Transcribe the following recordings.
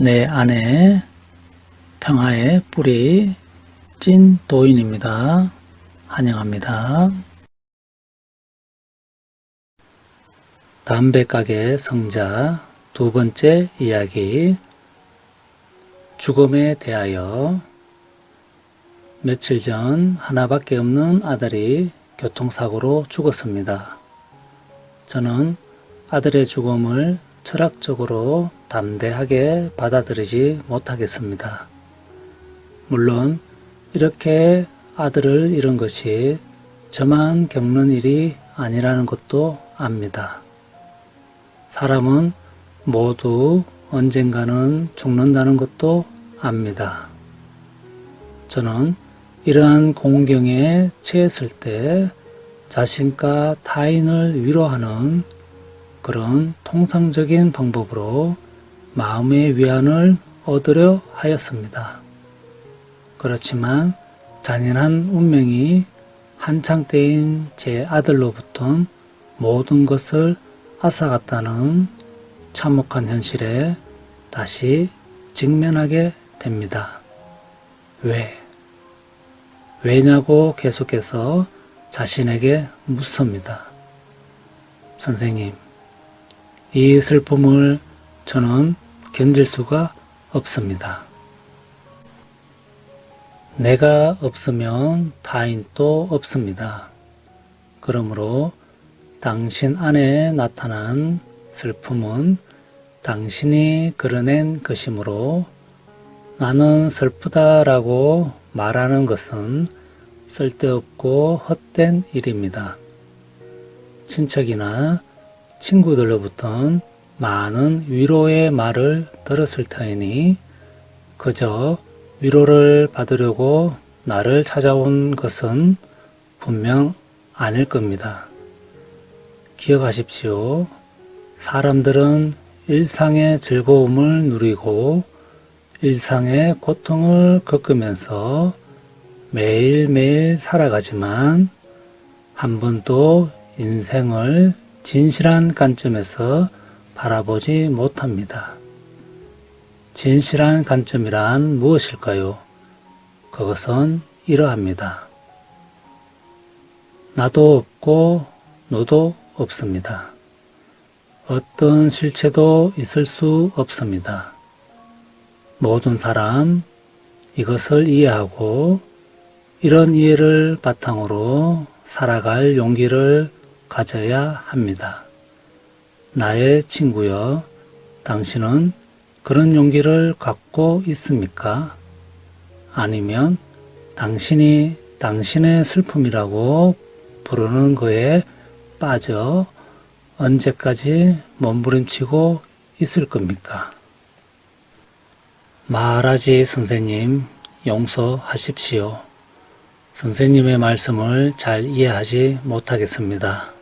내 안에 평화의 뿌리 찐도인입니다. 환영합니다. 담배가게 성자 두 번째 이야기. 죽음에 대하여. 며칠 전 하나밖에 없는 아들이 교통사고로 죽었습니다. 저는 아들의 죽음을 철학적으로 담대하게 받아들이지 못하겠습니다. 물론 이렇게 아들을 잃은 것이 저만 겪는 일이 아니라는 것도 압니다. 사람은 모두 언젠가는 죽는다는 것도 압니다. 저는 이러한 공경에 처했을 때 자신과 타인을 위로하는 그런 통상적인 방법으로 마음의 위안을 얻으려 하였습니다. 그렇지만 잔인한 운명이 한창 때인 제 아들로부터 모든 것을 앗아갔다는 참혹한 현실에 다시 직면하게 됩니다. 왜냐고 계속해서 자신에게 묻습니다. 선생님, 이 슬픔을 저는 견딜 수가 없습니다. 내가 없으면 타인도 없습니다. 그러므로 당신 안에 나타난 슬픔은 당신이 그려낸 것이므로 나는 슬프다라고 말하는 것은 쓸데없고 헛된 일입니다. 친척이나 친구들로부터 많은 위로의 말을 들었을 터이니 그저 위로를 받으려고 나를 찾아온 것은 분명 아닐 겁니다. 기억하십시오. 사람들은 일상의 즐거움을 누리고 일상의 고통을 겪으면서 매일매일 살아가지만 한 번도 인생을 진실한 관점에서 바라보지 못합니다. 진실한 관점이란 무엇일까요? 그것은 이러합니다. 나도 없고 너도 없습니다. 어떤 실체도 있을 수 없습니다. 모든 사람 이것을 이해하고 이런 이해를 바탕으로 살아갈 용기를 가져야 합니다. 나의 친구여, 당신은 그런 용기를 갖고 있습니까? 아니면 당신이 당신의 슬픔이라고 부르는 거에 빠져 언제까지 몸부림치고 있을 겁니까? 말하지 선생님, 용서하십시오. 선생님의 말씀을 잘 이해하지 못하겠습니다.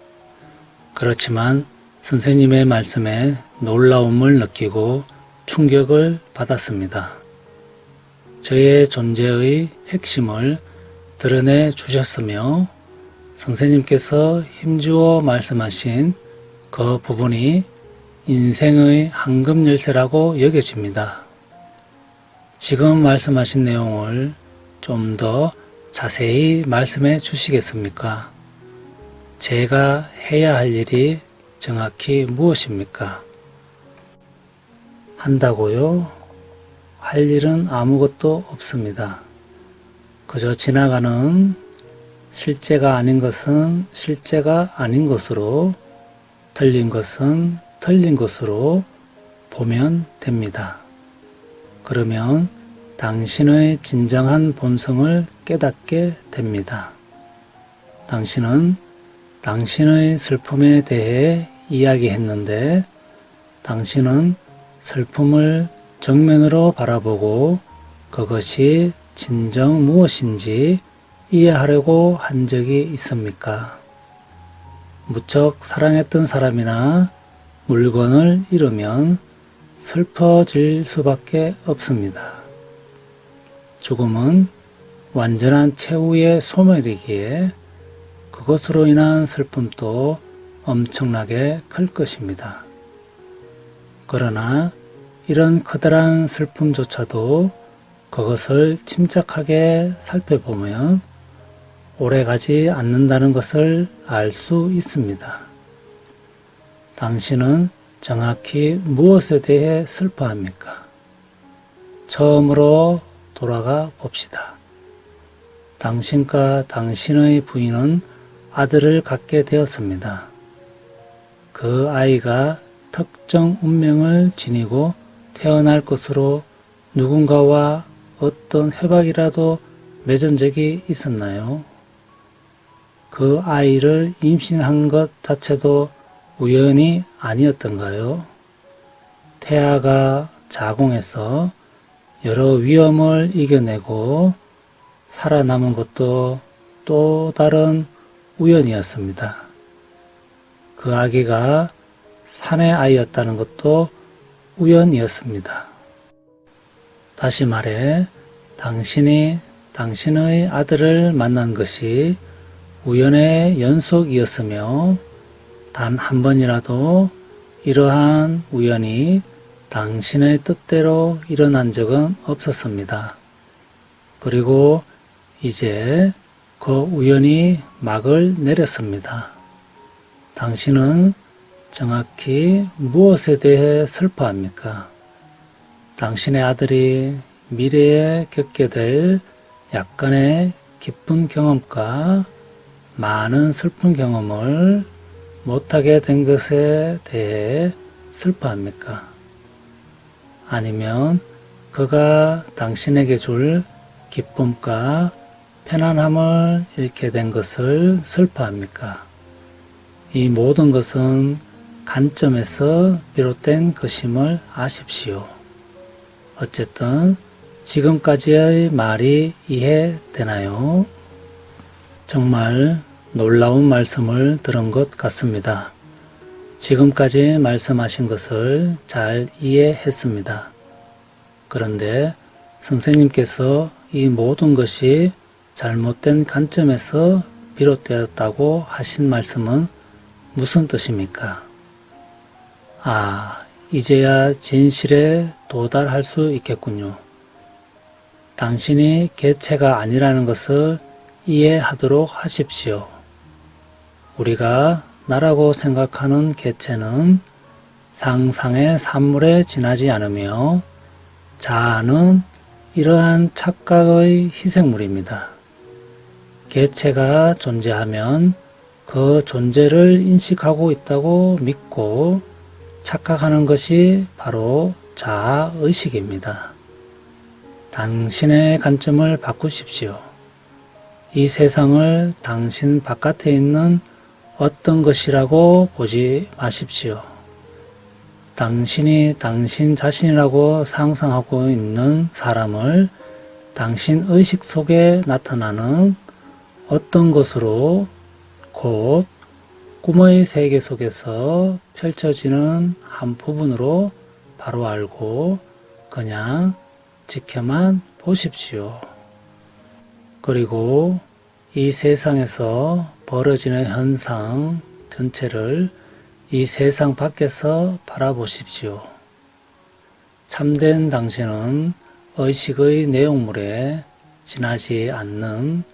그렇지만 선생님의 말씀에 놀라움을 느끼고 충격을 받았습니다. 저의 존재의 핵심을 드러내 주셨으며 선생님께서 힘주어 말씀하신 그 부분이 인생의 황금 열쇠라고 여겨집니다. 지금 말씀하신 내용을 좀 더 자세히 말씀해 주시겠습니까? 제가 해야 할 일이 정확히 무엇입니까? 한다고요? 할 일은 아무것도 없습니다. 그저 지나가는 실제가 아닌 것은 실제가 아닌 것으로, 틀린 것은 틀린 것으로 보면 됩니다. 그러면 당신의 진정한 본성을 깨닫게 됩니다. 당신은 당신의 슬픔에 대해 이야기했는데 당신은 슬픔을 정면으로 바라보고 그것이 진정 무엇인지 이해하려고 한 적이 있습니까? 무척 사랑했던 사람이나 물건을 잃으면 슬퍼질 수밖에 없습니다. 죽음은 완전한 최후의 소멸이기에 그것으로 인한 슬픔도 엄청나게 클 것입니다. 그러나 이런 커다란 슬픔조차도 그것을 침착하게 살펴보면 오래가지 않는다는 것을 알 수 있습니다. 당신은 정확히 무엇에 대해 슬퍼합니까? 처음으로 돌아가 봅시다. 당신과 당신의 부인은 아들을 갖게 되었습니다. 그 아이가 특정 운명을 지니고 태어날 것으로 누군가와 어떤 협약이라도 맺은 적이 있었나요? 그 아이를 임신한 것 자체도 우연이 아니었던가요? 태아가 자궁에서 여러 위험을 이겨내고 살아남은 것도 또 다른 우연이었습니다. 그 아기가 산의 아이였다는 것도 우연이었습니다. 다시 말해, 당신이 당신의 아들을 만난 것이 우연의 연속이었으며 단 한 번이라도 이러한 우연이 당신의 뜻대로 일어난 적은 없었습니다. 그리고 이제 그 우연이 막을 내렸습니다. 당신은 정확히 무엇에 대해 슬퍼합니까? 당신의 아들이 미래에 겪게 될 약간의 기쁜 경험과 많은 슬픈 경험을 못하게 된 것에 대해 슬퍼합니까? 아니면 그가 당신에게 줄 기쁨과 편안함을 잃게 된 것을 슬퍼합니까? 이 모든 것은 관점에서 비롯된 것임을 아십시오. 어쨌든 지금까지의 말이 이해되나요? 정말 놀라운 말씀을 들은 것 같습니다. 지금까지 말씀하신 것을 잘 이해했습니다. 그런데 선생님께서 이 모든 것이 잘못된 관점에서 비롯되었다고 하신 말씀은 무슨 뜻입니까? 이제야 진실에 도달할 수 있겠군요. 당신이 개체가 아니라는 것을 이해하도록 하십시오. 우리가 나라고 생각하는 개체는 상상의 산물에 지나지 않으며 자아는 이러한 착각의 희생물입니다. 개체가 존재하면 그 존재를 인식하고 있다고 믿고 착각하는 것이 바로 자아의식입니다. 당신의 관점을 바꾸십시오. 이 세상을 당신 바깥에 있는 어떤 것이라고 보지 마십시오. 당신이 당신 자신이라고 상상하고 있는 사람을 당신 의식 속에 나타나는 어떤 것으로 곧 꿈의 세계 속에서 펼쳐지는 한 부분으로 바로 알고 그냥 지켜만 보십시오. 그리고 이 세상에서 벌어지는 현상 전체를 이 세상 밖에서 바라보십시오. 참된 당신은 의식의 내용물에 지나지 않는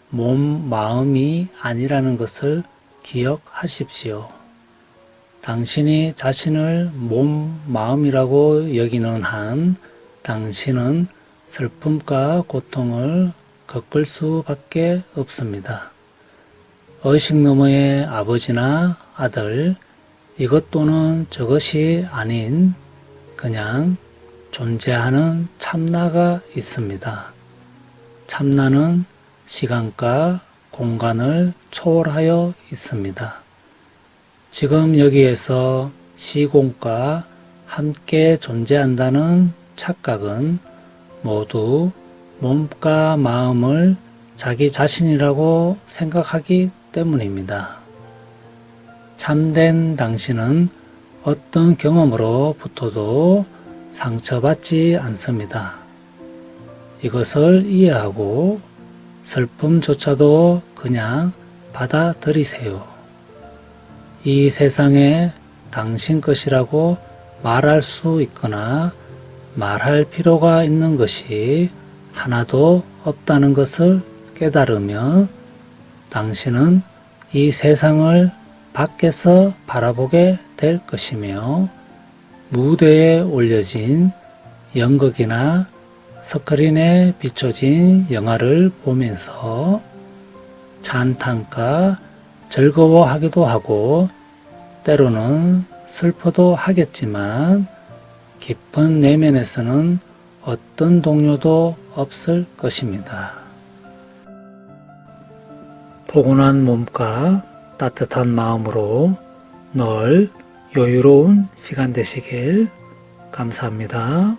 몸, 마음이 아니라는 것을 기억하십시오. 당신이 자신을 몸, 마음이라고 여기는 한 당신은 슬픔과 고통을 겪을 수밖에 없습니다. 의식 너머의 아버지나 아들, 이것 또는 저것이 아닌 그냥 존재하는 참나가 있습니다. 참나는 시간과 공간을 초월하여 있습니다. 지금 여기에서 시공과 함께 존재한다는 착각은 모두 몸과 마음을 자기 자신이라고 생각하기 때문입니다. 참된 당신은 어떤 경험으로부터도 상처받지 않습니다. 이것을 이해하고 슬픔조차도 그냥 받아들이세요. 이 세상에 당신 것이라고 말할 수 있거나 말할 필요가 있는 것이 하나도 없다는 것을 깨달으며 당신은 이 세상을 밖에서 바라보게 될 것이며 무대에 올려진 연극이나 스크린에 비춰진 영화를 보면서 찬탄과 즐거워하기도 하고 때로는 슬퍼도 하겠지만 깊은 내면에서는 어떤 동요도 없을 것입니다. 포근한 몸과 따뜻한 마음으로 늘 여유로운 시간 되시길 감사합니다.